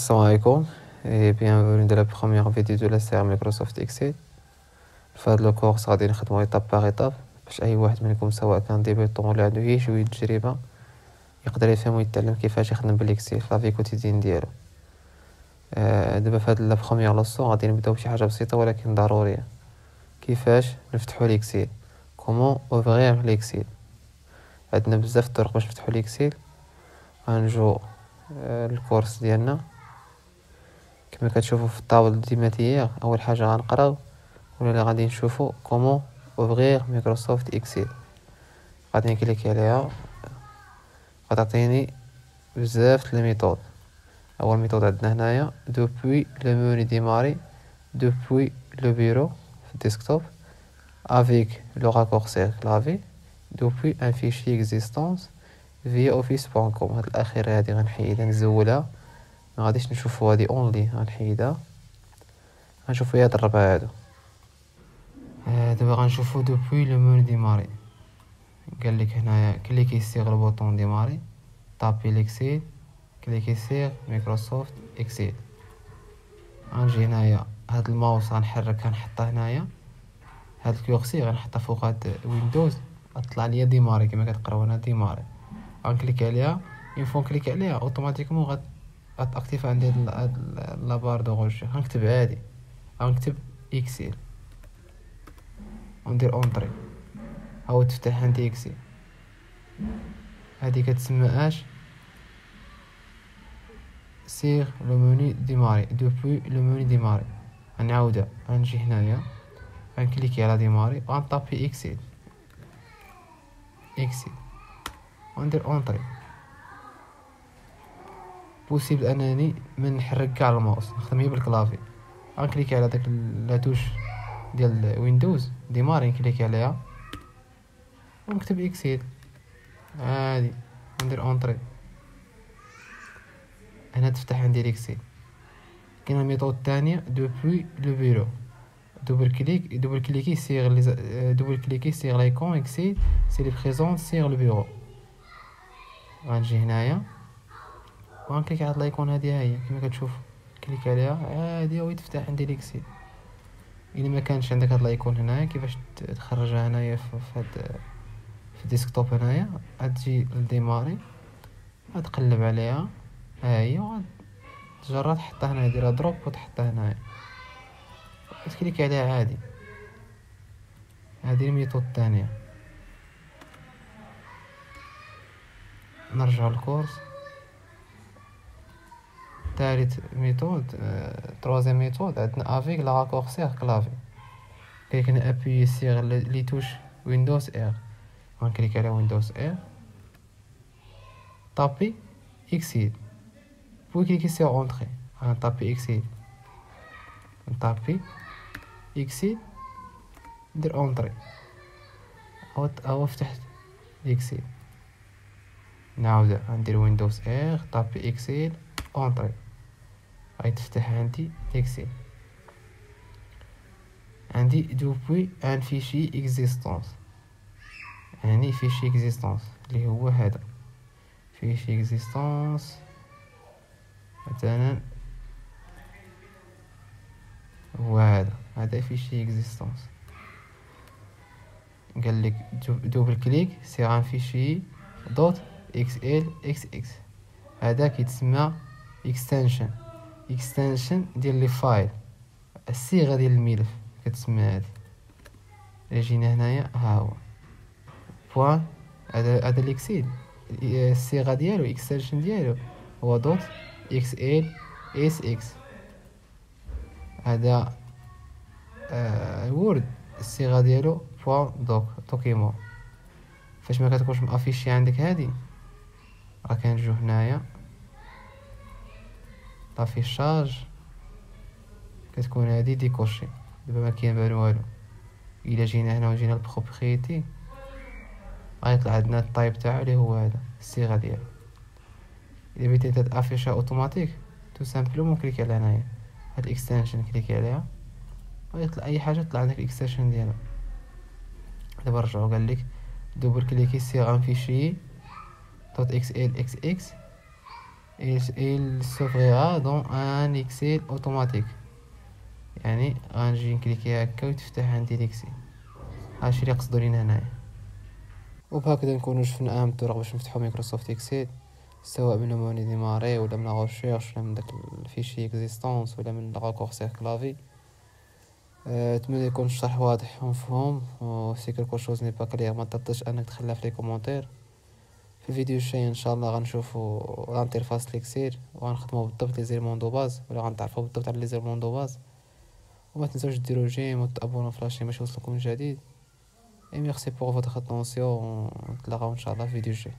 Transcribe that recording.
Assalamu alaikum et bienvenue dans la première vidéo de la série Microsoft Excel. في هذا الكورس غادي نخدمو ايطاب باغ ايطاب باش اي واحد منكم سواء كان ديبيطون ولا عنده اي شويه تجربه يقدر يفهم ويتعلم كيفاش يخدم بالاكسل في لافي كوتيديان ديالو. دابا في هاد لا بروميير لوسون غادي نبداو بشي حاجه بسيطه ولكن ضروريه. كيفاش نفتحوا ليكسل، كومون اوفرير ليكسل. عندنا بزاف الطرق باش نفتحوا ليكسل. غنجو الكورس ديالنا كما كتشوفوا في الطاوله ديماتيير. اول حاجه غنقراو ولا غادي نشوفوا كومون اوفرير مايكروسوفت اكسل. غادي نكليك عليها، غتعطيني بزاف لي ميثود. اول ميثود عندنا هنايا دوبوي لو موني ديماري، دوبوي لو بيرو في الديسكتوب افيك لو راكورسي كلافي، دوبوي ان فيشي اكزيستونس فيا اوفيس.com. هاد الاخيره هادي غنحيدها نزولها، ما غاديش نشوفوا هادي اونلي، غنحيدها. غنشوفوا هاد الربعه هادو. دابا غنشوفوا دوبوي لو موني ديماري. قال لك هنايا كليكي سيغ لو بوطون ديماري، طابي ليكسيل، كليكي سيغ مايكروسوفت اكسل. غنجي هنايا هاد الماوس غنحرك غنحطها هنايا، هاد الكورسي غنحطها فوق هاد ويندوز غتطلع ليا ديماري كما كتقراو هنا ديماري. غنكليك عليها، اون فوا نكليك عليها اوتوماتيكمون غتاكتيف عندي هاد لابار دو غوش. غنكتب عادي، غنكتب اكسل وندير اونطري، هاو تفتح عندي اكسل. هادي كتسمى اش سيغ لو موني ديماري، دوبوي لو موني ديماري. غنعاودها، غنجي هنايا غنكليكي على ديماري وغنطابي اكسل وندير اونطري. بوسيبل انني من نحرك كاع الماوس، نخدم غير بالكلافي. غنكليكي على داك لاتوش ديال ويندوز ديماري، نكليكي عليها ونكتب اكسل عادي وندير اونطري. هنا تفتح عندي ليكسل. كاينه الميثود الثانيه دوبوي لو بيرو، دوبل كليكي سيغ لايكون اكسل سي لي بريزون سيغ لو بيرو. غنجي هنايا وغنكليك على لايكون هادي، هي كما كتشوف كليك عليها عادي ويتفتح عندي ليكسل. الا ما كانش عندك هاد لايكون هنايا كيفاش تخرجها هنايا في الديسكتوب هنايا، غتجي لديماري غتقلب عليها هي وغتجرد تحطها هنا، ديرها دروب وتحطها هنايا وتكليك عليها عادي. هذه الميثود الثانيه. نرجع للكورس. ثالث ميثود، تروازيام ميثود عندنا افيك لا راكورسير كلافي. كليك ابوي سيغ لي توش ويندوز ار، غنكليك على ويندوز ار، طابي اكسل، بوي كليكي سيغ اونطري. غنطابي اكسل، نطابي اكسل، ندير اونطري، هو فتحت اكسل. نعاود ندير ويندوز ار، طابي اكسل، اونطري، غيتفتح عندي اكسل. عندي دوبوي ان فيشي اكزيستونس، يعني فيشي اكزيستونس اللي هو هذا فيشي اكزيستونس مثلا، هو هذا فيشي اكزيستونس. قال لك دوبل كليك سير ان فيشي دوت اكس ال اكس اكس. هذا كيتسمى اكستنشن ديال لي فايل، الصيغه ديال الملف كتسمى هذه. جينا هنايا ها هو بوان، هذا ليكسيل الصيغه ديالو اكستنشن ديالو هو دوت اكس ال اس اكس. هذا الوورد الصيغه ديالو بوان دوكيمون. فاش ما كتكونش مافيشي عندك هادي، راه كنجيو هنايا لافيشاج، كتكون هادي ديكوشي. دابا ما كاين والو. الا جينا هنا وجينا للبروبريتي غيطلع عندنا الطايب تاعو اللي هو هذا الصيغه ديالو. الا بغيتي تافيشها اوتوماتيك تو سامبلومون كليك على هنايا هاد الاكستنشن، كليك عليها ويطلع اي حاجه تطلع عندك الاكستنشن ديالها. دابا رجعوا قال لك دوبل كليكي سيغ ان فيشي دوت اكس ال اكس اكس il s'ouvrira dans un Excel automatique. يعني غنجي نكليكي هكا ويتفتح عندي ليكسيل. هادشي اللي قصدوا لينا هنايا. وبهكذا نكونوا شفنا اهم الطرق باش نفتحوا مايكروسوفت اكسل، سواء من موني ديماري ولا من لا ريشيرش ولا من داك الفيشي اكزيستونس ولا من راكورسي كلافي. اتمنى يكون الشرح واضح ومفهوم، وسي كلكو شوز ني با كلير ما تردش انك تخليها في لي كومونتير. في الفيديو الجاي ان شاء الله غنشوفوا الانترفاس ليكسيل وغنخدموا بالضبط لي زيرمون دو باز، ولا غنتعرفوا بالضبط على لي زيرمون دو باز. وما تنسوش ديروا جيم وتابونوا فلاشي باش يوصلكم الجديد. Et merci pour votre attention. On se revoit Inch'Allah, vidéo.